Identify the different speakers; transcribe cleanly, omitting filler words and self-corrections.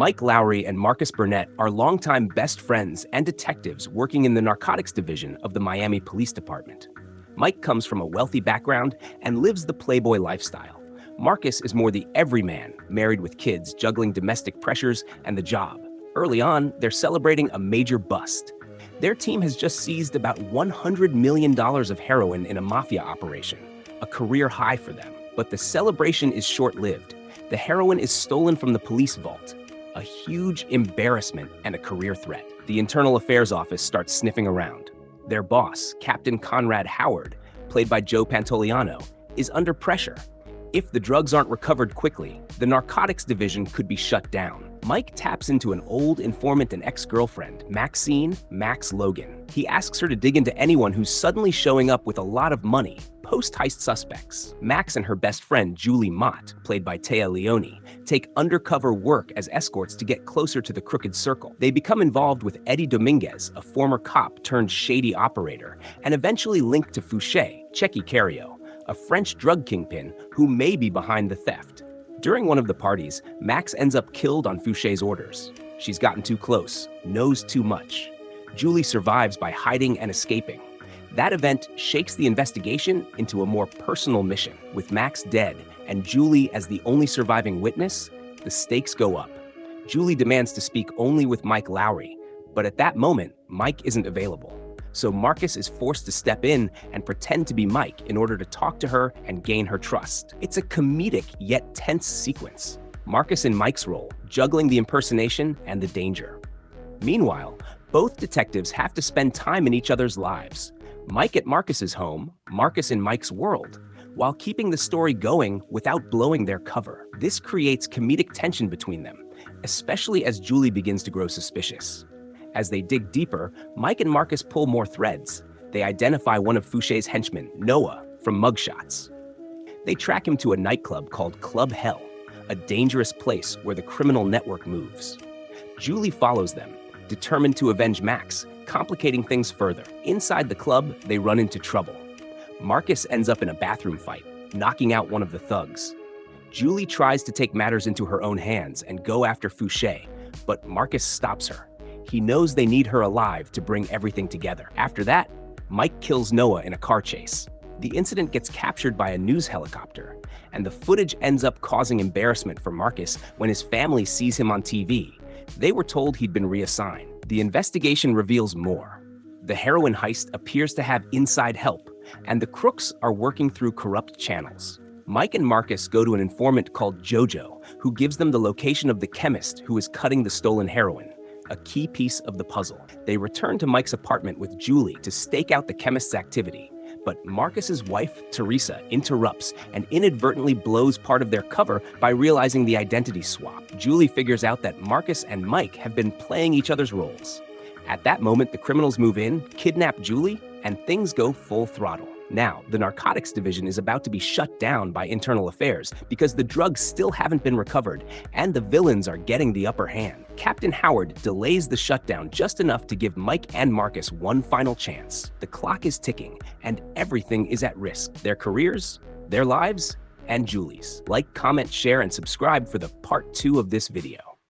Speaker 1: Mike Lowrey and Marcus Burnett are longtime best friends and detectives working in the narcotics division of the Miami Police Department. Mike comes from a wealthy background and lives the playboy lifestyle. Marcus is more the everyman, married with kids, juggling domestic pressures and the job. Early on, they're celebrating a major bust. Their team has just seized about $100 million of heroin in a mafia operation, a career high for them. But the celebration is short-lived. The heroin is stolen from the police vault, a huge embarrassment and a career threat. The Internal Affairs Office starts sniffing around. Their boss, Captain Conrad Howard, played by Joe Pantoliano, is under pressure. If the drugs aren't recovered quickly, the narcotics division could be shut down. Mike taps into an old informant and ex-girlfriend, Maxine "Max" Logan. He asks her to dig into anyone who's suddenly showing up with a lot of money, post-heist suspects. Max and her best friend, Julie Mott, played by Téa Leoni, take undercover work as escorts to get closer to the crooked circle. They become involved with Eddie Dominguez, a former cop turned shady operator, and eventually linked to Fouchet, Checky Cario, a French drug kingpin who may be behind the theft. During one of the parties, Max ends up killed on Fouchet's orders. She's gotten too close, knows too much. Julie survives by hiding and escaping. That event shakes the investigation into a more personal mission. With Max dead and Julie as the only surviving witness, the stakes go up. Julie demands to speak only with Mike Lowrey, but at that moment, Mike isn't available. So Marcus is forced to step in and pretend to be Mike in order to talk to her and gain her trust. It's a comedic yet tense sequence. Marcus in Mike's role, juggling the impersonation and the danger. Meanwhile, both detectives have to spend time in each other's lives. Mike at Marcus's home, Marcus in Mike's world, while keeping the story going without blowing their cover. This creates comedic tension between them, especially as Julie begins to grow suspicious. As they dig deeper, Mike and Marcus pull more threads. They identify one of Fouchet's henchmen, Noah, from mugshots. They track him to a nightclub called Club Hell, a dangerous place where the criminal network moves. Julie follows them, determined to avenge Max, complicating things further. Inside the club, they run into trouble. Marcus ends up in a bathroom fight, knocking out one of the thugs. Julie tries to take matters into her own hands and go after Fouchet, but Marcus stops her. He knows they need her alive to bring everything together. After that, Mike kills Noah in a car chase. The incident gets captured by a news helicopter, and the footage ends up causing embarrassment for Marcus when his family sees him on TV. They were told he'd been reassigned. The investigation reveals more. The heroin heist appears to have inside help, and the crooks are working through corrupt channels. Mike and Marcus go to an informant called Jojo, who gives them the location of the chemist who is cutting the stolen heroin, a key piece of the puzzle. They return to Mike's apartment with Julie to stake out the chemist's activity, but Marcus's wife, Teresa, interrupts and inadvertently blows part of their cover by realizing the identity swap. Julie figures out that Marcus and Mike have been playing each other's roles. At that moment, the criminals move in, kidnap Julie, and things go full throttle. Now, the narcotics division is about to be shut down by Internal Affairs because the drugs still haven't been recovered and the villains are getting the upper hand. Captain Howard delays the shutdown just enough to give Mike and Marcus one final chance. The clock is ticking and everything is at risk. Their careers, their lives, and Julie's. Like, comment, share, and subscribe for the part 2 of this video.